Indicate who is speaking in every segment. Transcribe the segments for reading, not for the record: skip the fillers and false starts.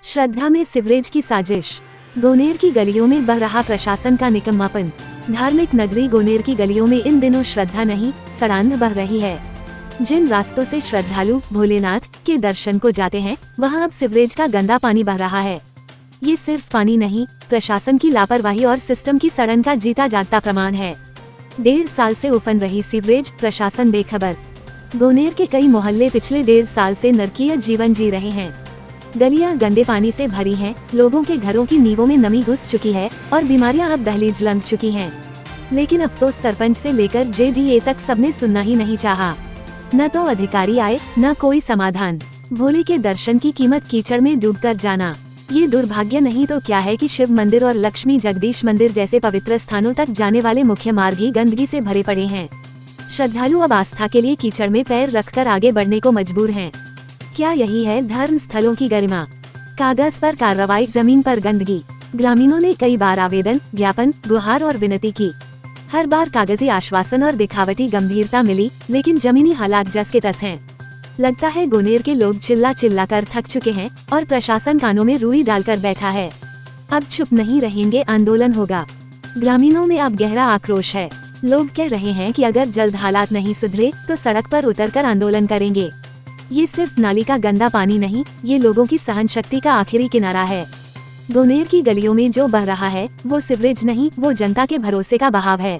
Speaker 1: श्रद्धा में सिवरेज की साजिश। गोनेर की गलियों में बह रहा प्रशासन का निकम्मापन। धार्मिक नगरी गोनेर की गलियों में इन दिनों श्रद्धा नहीं, सड़ांध बह रही है। जिन रास्तों से श्रद्धालु भोलेनाथ के दर्शन को जाते हैं, वहां अब सिवरेज का गंदा पानी बह रहा है। ये सिर्फ पानी नहीं, प्रशासन की लापरवाही और सिस्टम की सड़न का जीता जागता प्रमाण है। 1.5 साल से उफन रही सीवरेज, प्रशासन बेखबर। गोनेर के कई मोहल्ले पिछले 1.5 साल से नरकीय जीवन जी रहे हैं। गलियां गंदे पानी से भरी हैं, लोगों के घरों की नींवों में नमी घुस चुकी है और बीमारियां अब दहलीज लंघ चुकी हैं। लेकिन अफसोस, सरपंच से लेकर जेडीए तक सबने सुनना ही नहीं चाहा। न तो अधिकारी आए, न कोई समाधान। भोले के दर्शन की कीमत कीचड़ में डूबकर जाना। ये दुर्भाग्य नहीं तो क्या है कि शिव मंदिर और लक्ष्मी जगदीश मंदिर जैसे पवित्र स्थानों तक जाने वाले मुख्य मार्ग ही गंदगी से भरे पड़े हैं। श्रद्धालु अब आस्था के लिए कीचड़ में पैर रखकर आगे बढ़ने को मजबूर हैं। क्या यही है धर्म स्थलों की गरिमा? कागज पर कार्रवाई, जमीन पर गंदगी। ग्रामीणों ने कई बार आवेदन, ज्ञापन, गुहार और विनती की। हर बार कागजी आश्वासन और दिखावटी गंभीरता मिली, लेकिन जमीनी हालात जस के तस हैं। लगता है गोनेर के लोग चिल्ला चिल्ला कर थक चुके हैं और प्रशासन कानों में रुई डालकर बैठा है। अब चुप नहीं रहेंगे, आंदोलन होगा। ग्रामीणों में अब गहरा आक्रोश है। लोग कह रहे हैं कि अगर जल्द हालात नहीं सुधरे तो सड़क पर उतरकर आंदोलन करेंगे। ये सिर्फ नाली का गंदा पानी नहीं, ये लोगों की सहन शक्ति का आखिरी किनारा है। गोनेर की गलियों में जो बह रहा है वो सिवरेज नहीं, वो जनता के भरोसे का बहाव है।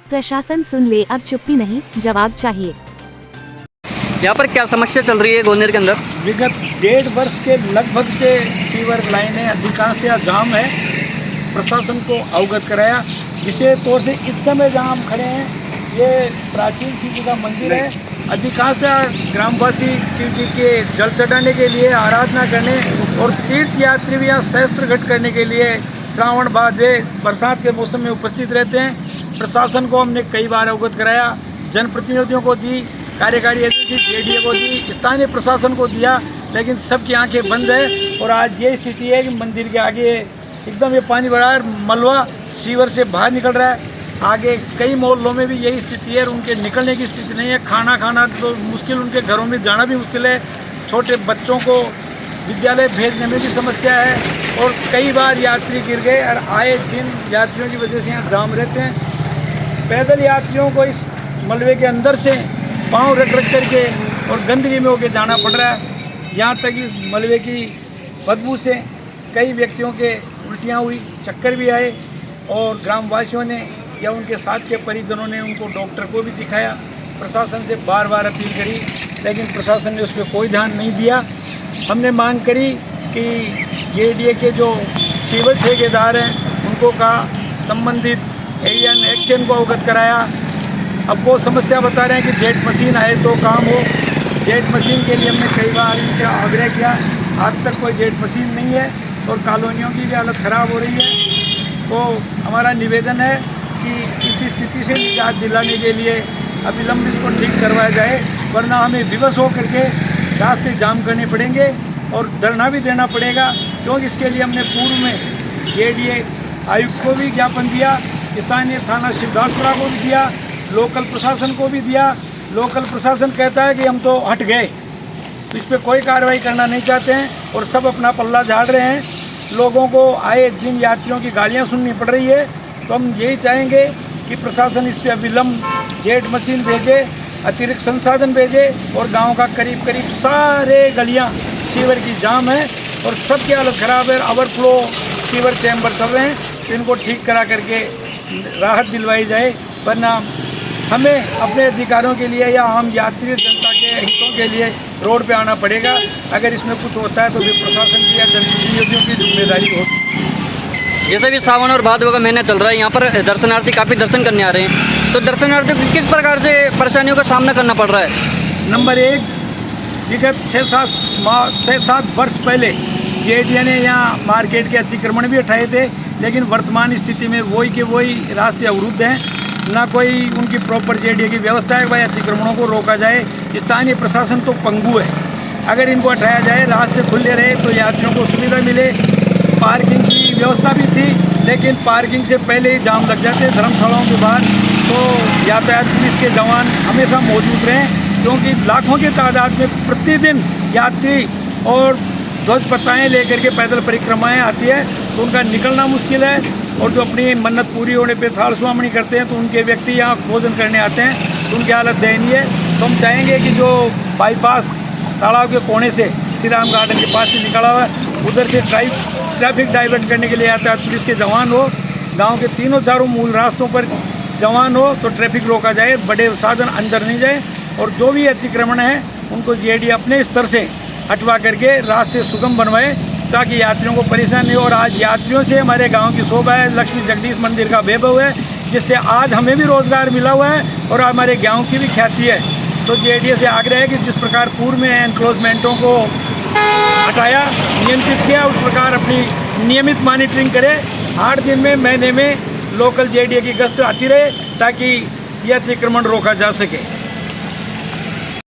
Speaker 1: प्रशासन सुन ले, अब चुप्पी नहीं, जवाब चाहिए।
Speaker 2: यहाँ पर क्या समस्या चल रही है गोनेर के अंदर?
Speaker 3: विगत 1.5 वर्ष के लगभग से सीवर लाइनें अधिकांशतः जाम है। प्रशासन को अवगत कराया। विशेष तौर से इस समय जहाँ हम खड़े हैं, ये प्राचीन शिव जी का मंदिर है। अधिकांशतः ग्रामवासी शिव जी के जल चढ़ाने के लिए, आराधना करने और तीर्थ यात्री भी यहाँ सहस्त्र घट करने के लिए श्रावण भादवे बरसात के मौसम में उपस्थित रहते हैं। प्रशासन को हमने कई बार अवगत कराया, जनप्रतिनिधियों को दी, कार्यकारी अधिकारी जेडीए को दी, स्थानीय प्रशासन को दिया, लेकिन सबकी आंखें बंद है। और आज ये स्थिति है कि मंदिर के आगे एकदम ये पानी भरा है, मलबा सीवर से बाहर निकल रहा है। आगे कई मोहल्लों में भी यही स्थिति है, उनके निकलने की स्थिति नहीं है। खाना खाना तो मुश्किल, उनके घरों में जाना भी मुश्किल है। छोटे बच्चों को विद्यालय भेजने में भी समस्या है और कई बार यात्री गिर गए और आए दिन यात्रियों की वजह से यहाँ जाम रहते हैं। पैदल यात्रियों को इस मलबे के अंदर से पाँव रख करके और गंदगी में होकर जाना पड़ रहा है। यहाँ तक इस मलबे की बदबू से कई व्यक्तियों के उल्टियाँ हुई, चक्कर भी आए और ग्रामवासियों ने या उनके साथ के परिजनों ने उनको डॉक्टर को भी दिखाया। प्रशासन से बार बार अपील करी, लेकिन प्रशासन ने उस पर कोई ध्यान नहीं दिया। हमने मांग करी कि जेडीए के जो सीवर ठेकेदार हैं उनको कहा, संबंधित एरियन एक्शन को अवगत कराया। अब वो समस्या बता रहे हैं कि जेट मशीन आए तो काम हो। जेट मशीन के लिए हमने कई बार इनसे आग्रह किया, आज तक कोई जेट मशीन नहीं है और कॉलोनियों की भी हालत ख़राब हो रही है। तो हमारा निवेदन है कि इस स्थिति से निजात दिलाने के लिए अविलंब इसको ठीक करवाया जाए, वरना हमें विवश होकर के रास्ते जाम करने पड़ेंगे और धरना भी देना पड़ेगा। क्योंकि इसके लिए हमने पूर्व में जेडीए आयुक्त को भी ज्ञापन दिया, स्थानीय थाना शिवदासपुरा को भी दिया, लोकल प्रशासन को भी दिया। लोकल प्रशासन कहता है कि हम तो हट गए, इस पर कोई कार्रवाई करना नहीं चाहते हैं और सब अपना पल्ला झाड़ रहे हैं। लोगों को आए दिन यात्रियों की गालियाँ सुननी पड़ रही है। तो हम यही चाहेंगे कि प्रशासन इस पर अविलंब जेट मशीन भेजे, अतिरिक्त संसाधन भेजे और गांव का करीब करीब सारे गलियां सीवर की जाम है और सबकी हालत ख़राब है। ओवरफ्लो सीवर चैम्बर चल रहे हैं, तो इनको ठीक करा करके राहत दिलवाई जाए, वरना हमें अपने अधिकारों के लिए या आम यात्री जनता के हितों के लिए रोड पे आना पड़ेगा। अगर इसमें कुछ होता है तो फिर प्रशासन की या जनप्रतिनिधियों की जिम्मेदारी होती है।
Speaker 2: जैसे भी सावन और भादवे का महीना चल रहा है, यहाँ पर दर्शनार्थी काफ़ी दर्शन करने आ रहे हैं, तो दर्शनार्थियों को किस प्रकार से परेशानियों का सामना करना पड़ रहा है?
Speaker 3: नंबर 1, विगत 6-7 वर्ष पहले जेडीए ने यहाँ मार्केट के अतिक्रमण भी हटाए थे, लेकिन वर्तमान स्थिति में वही के वही रास्ते अवरुद्ध हैं। ना कोई उनकी प्रॉपर जेडीए की व्यवस्था है भाई अतिक्रमणों को रोका जाए। स्थानीय प्रशासन तो पंगु है। अगर इनको हटाया जाए, रास्ते खुले रहे तो यात्रियों को सुविधा मिले। पार्किंग की व्यवस्था भी थी, लेकिन पार्किंग से पहले ही जाम लग जाते धर्मशालाओं के बाहर। तो यातायात पुलिस के जवान हमेशा मौजूद रहें, क्योंकि लाखों की तादाद में प्रतिदिन यात्री और ध्वज पताएँ लेकर के पैदल परिक्रमाएँ आती है तो उनका निकलना मुश्किल है। और जो अपनी मन्नत पूरी होने पे थाल सुहामणी करते हैं तो उनके व्यक्ति यहाँ भोजन करने आते हैं तो उनकी हालत दयनीय है। तो हम चाहेंगे कि जो बाईपास तालाब के कोने से श्री राम गार्डन के पास से निकला हुआ है उधर से ट्रैफिक डाइवर्ट करने के लिए यातायात पुलिस के जवान हो, गांव के तीनों चारों मूल रास्तों पर जवान हो तो ट्रैफिक रोका जाए, बड़े साधन अंदर नहीं जाए और जो भी अतिक्रमण है उनको जेडी अपने स्तर से हटवा करके रास्ते सुगम बनवाए ताकि यात्रियों को परेशानी हो। और आज यात्रियों से हमारे गांव की शोभा है, लक्ष्मी जगदीश मंदिर का वैभव है, जिससे आज हमें भी रोज़गार मिला हुआ है और हमारे गांव की भी ख्याति है। तो जेडीए से आग्रह है कि जिस प्रकार पूर्व में एनक्लोजमेंटों को हटाया, नियंत्रित किया, उस प्रकार अपनी नियमित मॉनिटरिंग करे। 8 दिन में, महीने में लोकल जेडीए की गश्त आती रहे ताकि यह अतिक्रमण रोका जा सके।